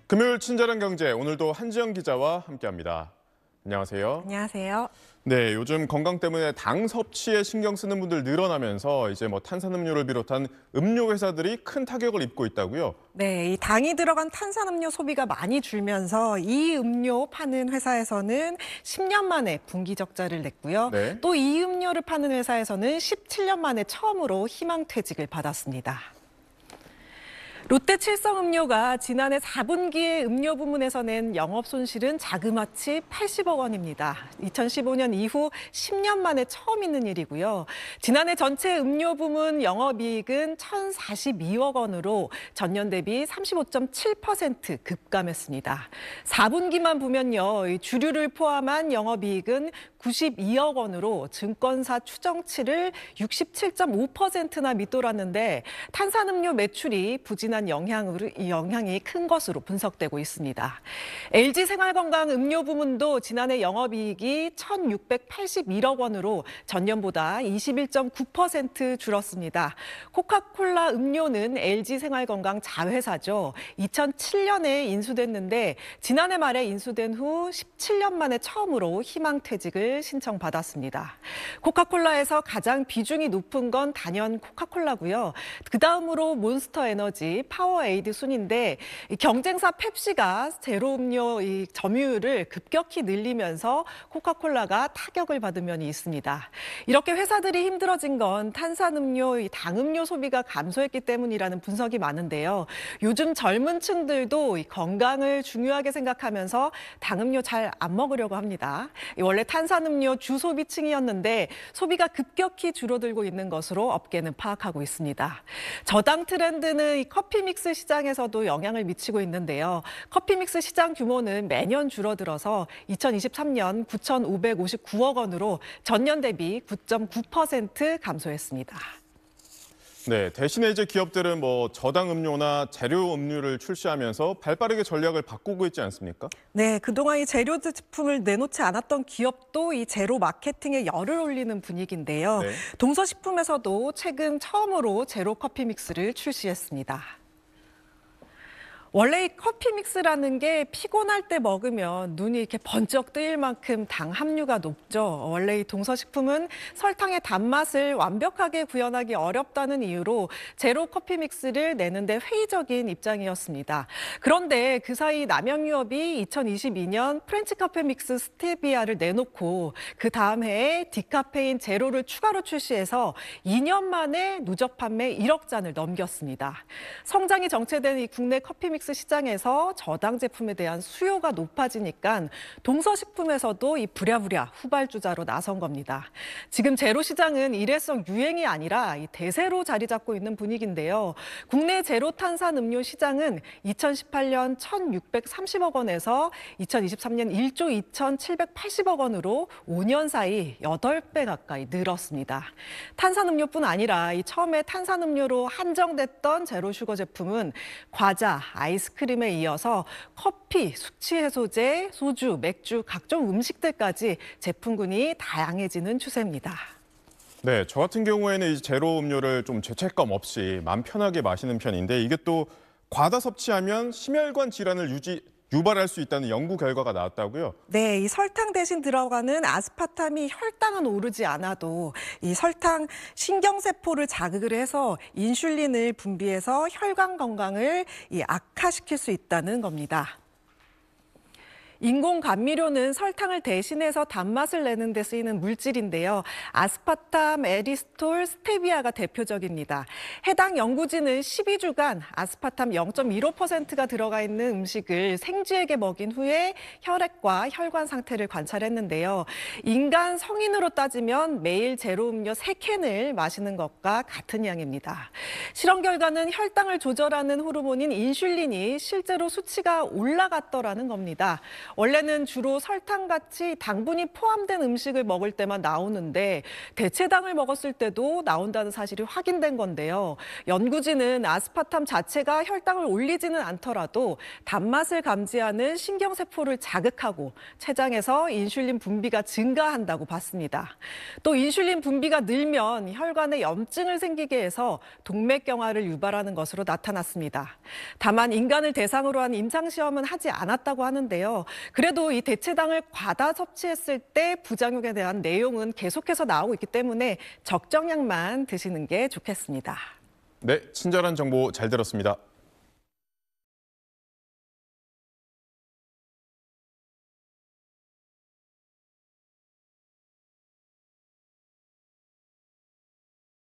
금요일 친절한 경제, 오늘도 한지영 기자와 함께합니다. 안녕하세요. 안녕하세요. 네, 요즘 건강 때문에 당 섭취에 신경 쓰는 분들 늘어나면서 이제 탄산음료를 비롯한 음료 회사들이 큰 타격을 입고 있다고요? 네, 이 당이 들어간 탄산음료 소비가 많이 줄면서 이 음료 파는 회사에서는 10년 만에 분기 적자를 냈고요. 네. 또 이 음료를 파는 회사에서는 17년 만에 처음으로 희망퇴직을 받았습니다. 롯데 칠성음료가 지난해 4분기에 음료 부문에서 낸 영업 손실은 자그마치 80억 원입니다. 2015년 이후 10년 만에 처음 있는 일이고요. 지난해 전체 음료 부문 영업이익은 1,042억 원으로 전년 대비 35.7% 급감했습니다. 4분기만 보면요, 이 주류를 포함한 영업이익은 92억 원으로 증권사 추정치를 67.5%나 밑돌았는데 탄산음료 매출이 부진한 영향이 큰 것으로 분석되고 있습니다. LG생활건강 음료 부문도 지난해 영업이익이 1,681억 원으로 전년보다 21.9% 줄었습니다. 코카콜라 음료는 LG생활건강 자회사죠. 2007년에 인수됐는데 지난해 말에 인수된 후 17년 만에 처음으로 희망퇴직을 신청받았습니다. 코카콜라에서 가장 비중이 높은 건 단연 코카콜라고요. 그다음으로 몬스터에너지, 파워에이드 순인데 경쟁사 펩시가 제로 음료 이 점유율을 급격히 늘리면서 코카콜라가 타격을 받은 면이 있습니다. 이렇게 회사들이 힘들어진 건 탄산음료, 이 당음료 소비가 감소했기 때문이라는 분석이 많은데요. 요즘 젊은 층들도 이 건강을 중요하게 생각하면서 당음료 잘 안 먹으려고 합니다. 원래 탄산음료 주소비층이었는데 소비가 급격히 줄어들고 있는 것으로 업계는 파악하고 있습니다. 저당 트렌드는 이 커피 믹스 시장에서도 영향을 미치고 있는데요. 커피 믹스 시장 규모는 매년 줄어들어서 2023년 9,559억 원으로 전년 대비 9.9% 감소했습니다. 네, 대신에 이제 기업들은 저당 음료나 재료 음료를 출시하면서 발빠르게 전략을 바꾸고 있지 않습니까? 네, 그동안 이 재료 제품을 내놓지 않았던 기업도 이 제로 마케팅에 열을 올리는 분위기인데요. 네. 동서식품에서도 최근 처음으로 제로 커피 믹스를 출시했습니다. 원래 이 커피 믹스라는 게 피곤할 때 먹으면 눈이 이렇게 번쩍 뜨일 만큼 당 함유가 높죠. 원래 이 동서식품은 설탕의 단맛을 완벽하게 구현하기 어렵다는 이유로 제로 커피 믹스를 내는데 회의적인 입장이었습니다. 그런데 그 사이 남양유업이 2022년 프렌치 카페 믹스 스테비아를 내놓고 그 다음 해에 디카페인 제로를 추가로 출시해서 2년 만에 누적 판매 1억 잔을 넘겼습니다. 성장이 정체된 이 국내 커피 믹스 시장에서 저당 제품에 대한 수요가 높아지니까 동서식품에서도 이 부랴부랴 후발주자로 나선 겁니다. 지금 제로 시장은 일회성 유행이 아니라 이 대세로 자리 잡고 있는 분위기인데요. 국내 제로 탄산 음료 시장은 2018년 1,630억 원에서 2023년 1조 2,780억 원으로 5년 사이 8배 가까이 늘었습니다. 탄산음료뿐 아니라 이 처음에 탄산음료로 한정됐던 제로 슈거 제품은 과자, 아이스크림에 이어서 커피, 숙취 해소제, 소주, 맥주, 각종 음식들까지 제품군이 다양해지는 추세입니다. 네, 저 같은 경우에는 이 제로 음료를 좀 죄책감 없이 마음 편하게 마시는 편인데 이게 또 과다 섭취하면 심혈관 질환을 유발할 수 있다는 연구 결과가 나왔다고요? 네, 이 설탕 대신 들어가는 아스파탐이 혈당은 오르지 않아도 이 설탕 신경세포를 자극을 해서 인슐린을 분비해서 혈관 건강을 악화시킬 수 있다는 겁니다. 인공 감미료는 설탕을 대신해서 단맛을 내는 데 쓰이는 물질인데요. 아스파탐, 에리스톨, 스테비아가 대표적입니다. 해당 연구진은 12주간 아스파탐 0.15%가 들어가 있는 음식을 생쥐에게 먹인 후에 혈액과 혈관 상태를 관찰했는데요. 인간 성인으로 따지면 매일 제로 음료 3캔을 마시는 것과 같은 양입니다. 실험 결과는 혈당을 조절하는 호르몬인 인슐린이 실제로 수치가 올라갔더라는 겁니다. 원래는 주로 설탕같이 당분이 포함된 음식을 먹을 때만 나오는데 대체당을 먹었을 때도 나온다는 사실이 확인된 건데요. 연구진은 아스파탐 자체가 혈당을 올리지는 않더라도 단맛을 감지하는 신경세포를 자극하고 췌장에서 인슐린 분비가 증가한다고 봤습니다. 또 인슐린 분비가 늘면 혈관에 염증을 생기게 해서 동맥경화를 유발하는 것으로 나타났습니다. 다만 인간을 대상으로 한 임상시험은 하지 않았다고 하는데요. 그래도 이 대체당을 과다 섭취했을 때 부작용에 대한 내용은 계속해서 나오고 있기 때문에 적정량만 드시는 게 좋겠습니다. 네, 친절한 정보 잘 들었습니다.